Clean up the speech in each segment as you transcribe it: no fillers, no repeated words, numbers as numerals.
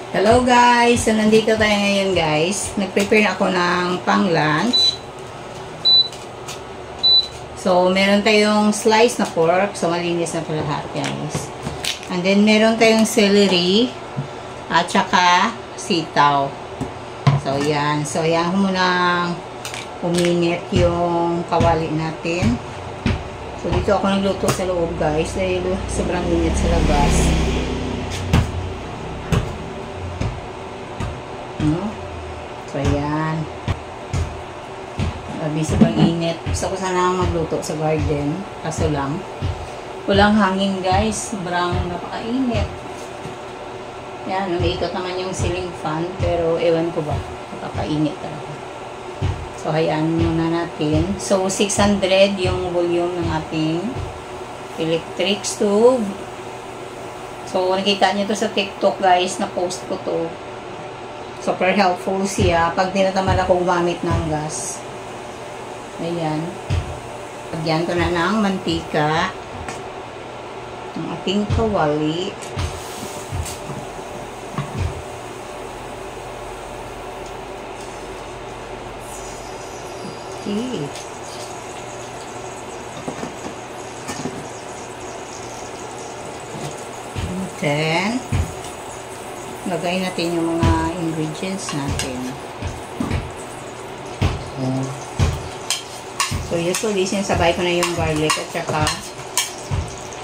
Hello guys! So nandito tayo ngayon guys. Nag-prepare na ako ng pang-lunch. So meron tayong slice na pork. So malinis na po lahat guys. And then meron tayong celery at saka sitaw. So yan. So yan muna uminit yung kawali natin. So dito ako nagluto sa loob guys dahil sobrang init sa labas. So, ayan. Sobrang init. Gusto ko sana magluto sa garden. Kaso lang, walang hangin guys. Sobrang napakainit. Yan, umiikot naman yung ceiling fan. Pero, ewan ko ba, napakainit talaga. So, hayaan muna natin. So, 600 yung volume ng ating electric stove. So, nakita nyo to sa TikTok guys. Na-post ko to. Super helpful siya pag tinatamad ako gumamit ng gas. Ayan. Lagyan ko na ng mantika. Ang ating kawali. Okay. And then, lagay natin yung mga ingredients natin. So, usually, sinasabay ko na yung garlic at saka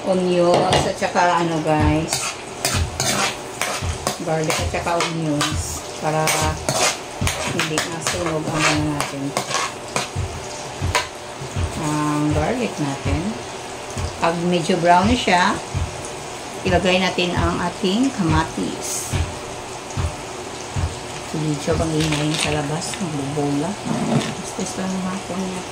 onions at saka ano guys, garlic at saka onions para hindi nasunog ang ano natin. Ang garlic natin. Pag medyo brown siya, ilagay natin ang ating kamatis. Medyo pang ingay sa labas, magbubola. Basta lang hapon niya.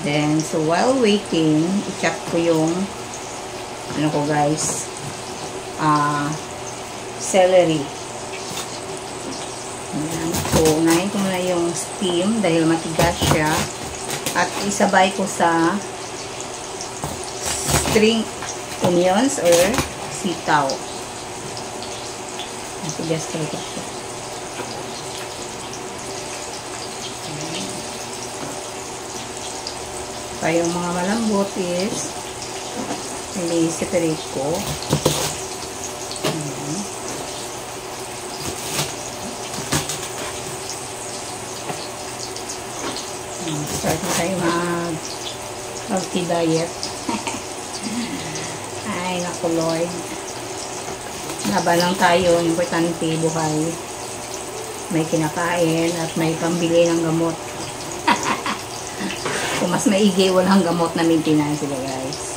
Then, so while waiting, i-check ko yung ano ko guys, celery. Ayan. So, unahin ko muna yung steam dahil matigas siya. At isabay ko sa string onions or sitaw. Matigas talaga siya. So, yung mga malambot is i-separate ko. Start na tayo mag-healthy diet. Ay, naku Lord. Laban lang tayo. Importante buhay. May kinakain at may pambili ng gamot. Kung mas maigi, walang gamot na maintenance sila guys.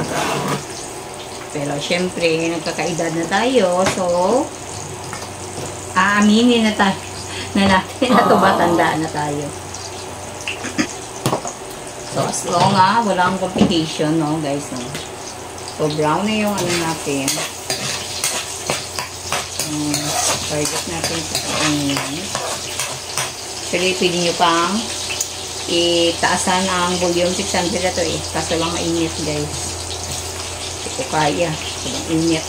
Pero syempre, nagkakaedad na tayo. So, aaminin na tayo na natin na tumatanda na tayo. So, as long walang complication, no guys, no. So, brown na yung ano natin. Target natin sa onion. Actually, pwede nyo pang itaasan ang volume 600 na to eh. Kaso lang mainit guys. Hindi ko kaya. Sobrang init.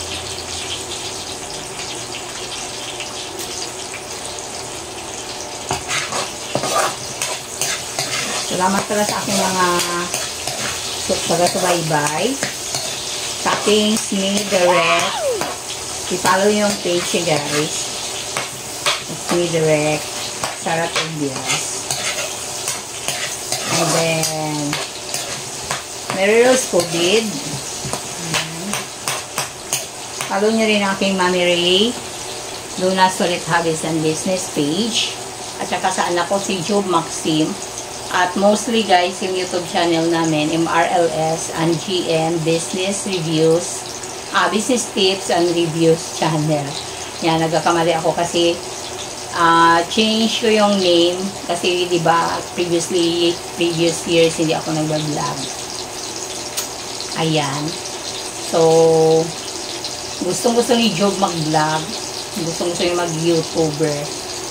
Salamat pala sa aking mga taga-subaybay. Sa aking Smee Direct. I-follow yung page guys. Smee Direct. Sara Tobias. And then, Mary Rose COVID. Follow nyo rin ang aking Mami Ray. Luna Solid Hobbies and Business page. At saka sa anak ko si Job Maxim. At mostly guys, yung YouTube channel namin, MRLS and GM Business Reviews, Business Tips and Reviews channel. Yan, nagkakamali ako kasi change ko yung name kasi diba previous years hindi ako nag-vlog. Ayan. So, gustong-gusto ni Job mag-vlog. Gustong-gusto niya mag-YouTuber.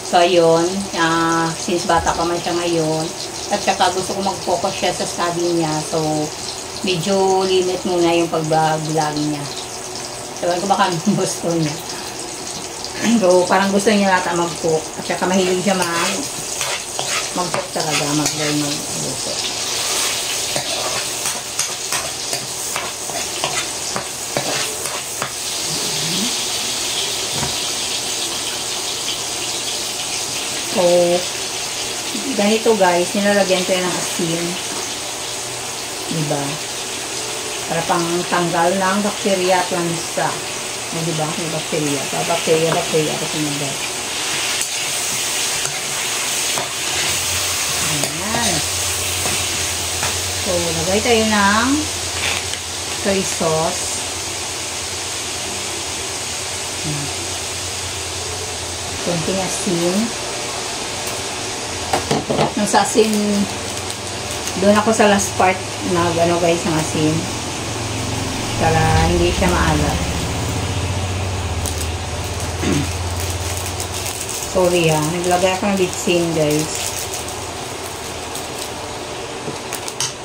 So, ayun. Since bata pa man siya ngayon, at saka gusto ko mag-focus siya sa study niya. So, medyo limit muna yung pag-vlog niya. Sabihin ko baka gusto niya. So, parang gusto niya lata mag-cook. At saka mahilig siya mag-cook talaga, mag-learn mag-luto. So, ganito guys, nilalagyan ko yan ng asin. Diba? Para pang tanggal ng bakterya at lansa. O, diba? May bakterya. Bakterya kasi nabay. Ayan. So, lagay tayo ng soy sauce. Kunting asin. Nung sa asin, doon ako sa last part ano guys, ng asin. Para hindi siya maalat. Sorry ha, naglagay ako ng bitsin guys.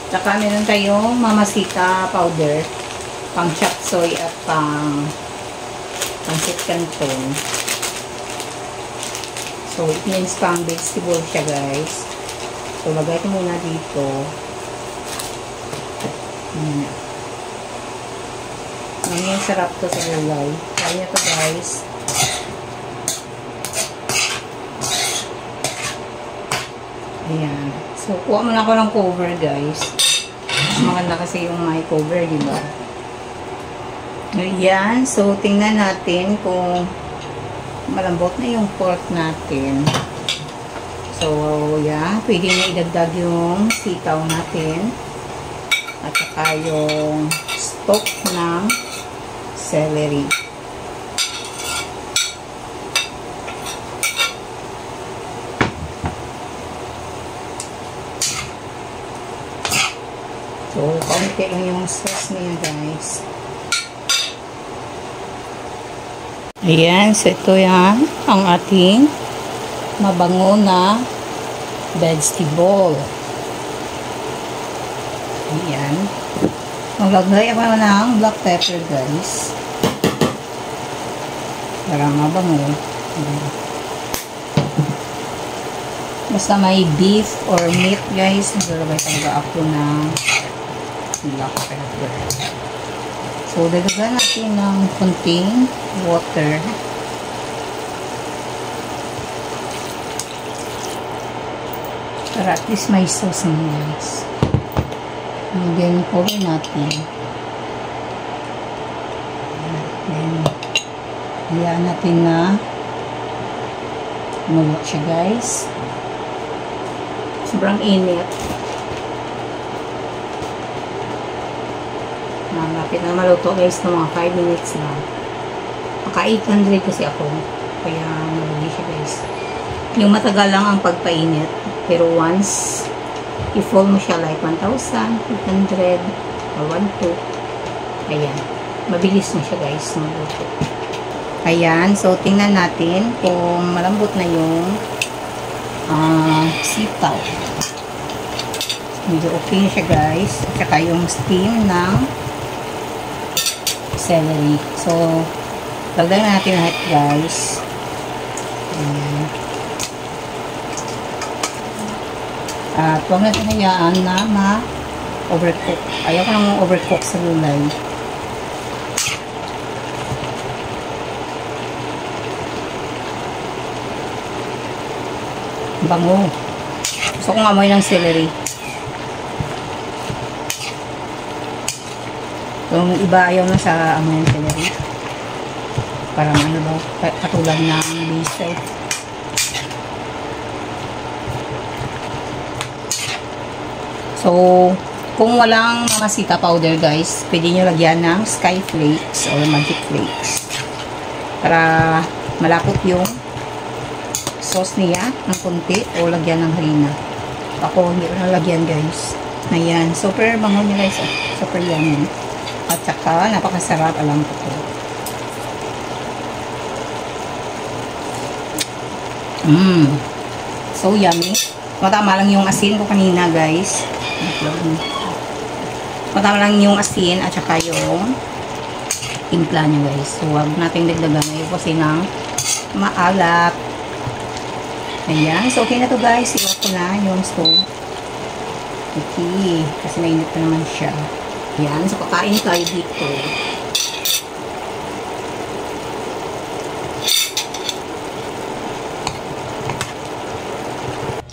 Saka meron tayong mamasita powder, pang chop soy at pang pancit canton. So, it means pang vegetable siya guys. So, lagay ko muna dito. Ngayon, sarap to sa gulay. Kaya nyo to guys. Ayan. So, kuha muna ako ng cover guys. Mas maganda kasi yung may cover, diba? Ayan. So, tingnan natin kung malambot na yung pork natin. So, yan. Pwede na idagdag yung sitaw natin. At saka yung stalk ng celery. So, kaunti lang yung sauce niya guys. Ayan, so ito yan ang ating mabango na vegetable. Ayan. Maglagay ako ng black pepper guys. Para mabango. Basta may beef or meat guys, naglagay talaga ako ng black pepper. So, dagdagan natin ng kunting water. Para at least may sauce ng guys. And then, cover natin. Then, hayaan natin na maluto siya guys. Sobrang init. Malapit na maluto guys ng mga 5 minutes na. Maka 800 kasi ako. Kaya malagi siya guys. Yung matagal lang ang pagpainit. Pero once i-fold mo siya like 1,000, 800, or 1,2. Ayan. Mabilis na siya guys maluto. Ayan. So, tingnan natin kung malambot na yung sitaw. Medyo okay na siya guys. At saka yung steam ng celery. So, lagyan natin lahat guys. Ayan. At huwag natin hayaan na ma-overcook. Ayaw ko nang overcook sa gulay. Bango. Gusto kong amoy ng celery. Yung iba ayaw na sa amoy ng celery. Parang ano daw, katulad ng basil. So, kung walang mamasita powder guys, pwede nyo lagyan ng sky flakes or magic flakes. Para malapot yung sauce niya ng konti o lagyan ng harina. Ako hindi ko nalagyan guys. Ayan, super bango niya guys. Super yummy. At saka napakasarap, alam ko to. So yummy. Matama lang yung asin ko kanina guys. Matama lang yung asin at saka yung timpla niya guys. So huwag natin dagdagan ngayon kasi ng maalat. Ayan. So, okay na to guys. Iwan ko na yung stove. Okay. Kasi mainit pa naman siya. Ayan. So, kakain tayo dito.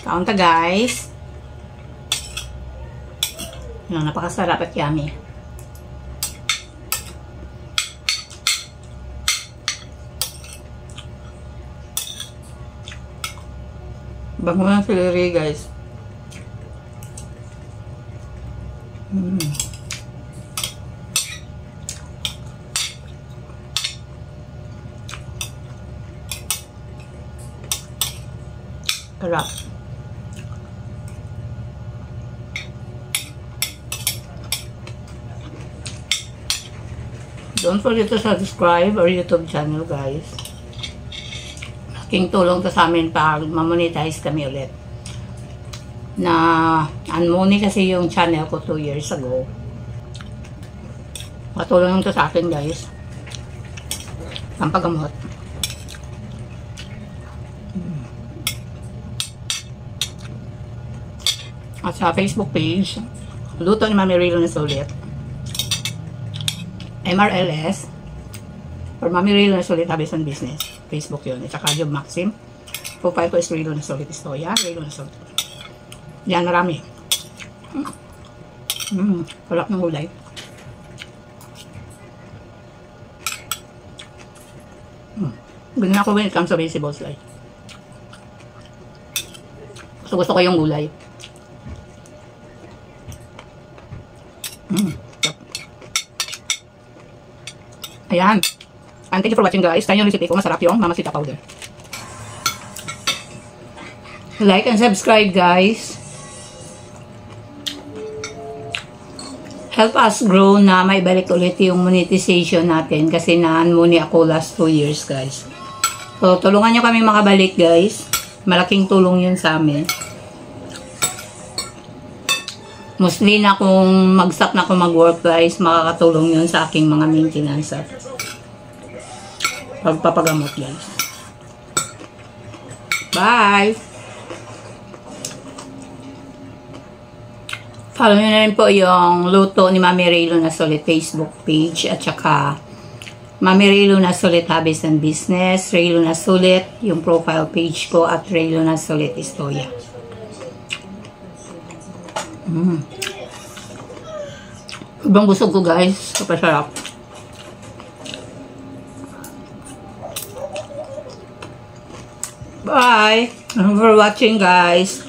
Kaunta guys. Ayan, napakasarap at yummy. Bango ng celery guys. Sarap. Don't forget to subscribe our YouTube channel guys. King tulong to sa amin pag mamonetize kami ulit. Na unmoney kasi yung channel ko 2 years ago. Patulong to sa akin guys. Pampagamot. At sa Facebook page, Luto ni Mami Rilo na Sulit. MRLS or Mami Rilo na Sulit Habis on Business. Facebook yun. At saka Job Maxim. Profile ko is Rilo na Sulit Istoya. Rilo na Sulit. Yan, marami. Sarap ng gulay. Ganyan ako when it comes to vegetables like. Gusto ko yung gulay. Ayan. And thank you for watching guys. Tayo yung recipe ko. Masarap yung Mamacita powder. Like and subscribe guys. Help us grow na may balik ulit yung monetization natin. Kasi naan-money ako last 2 years guys. So tulungan nyo kami makabalik guys. Malaking tulong yun sa amin. Mostly na kung mag-stop na ako mag-work guys, makakatulong yun sa aking mga maintenance at pagpapagamot guys. Bye! Follow nyo na rin po yung Luto ni Mami Rilo na Sulit Facebook page at saka Mami Rilo na Sulit Habis and Business, Rilo na Sulit yung profile page ko at Rilo na Sulit Istoya. Ibang busog ko guys. Kapasarap. Bye! Thanks for watching guys.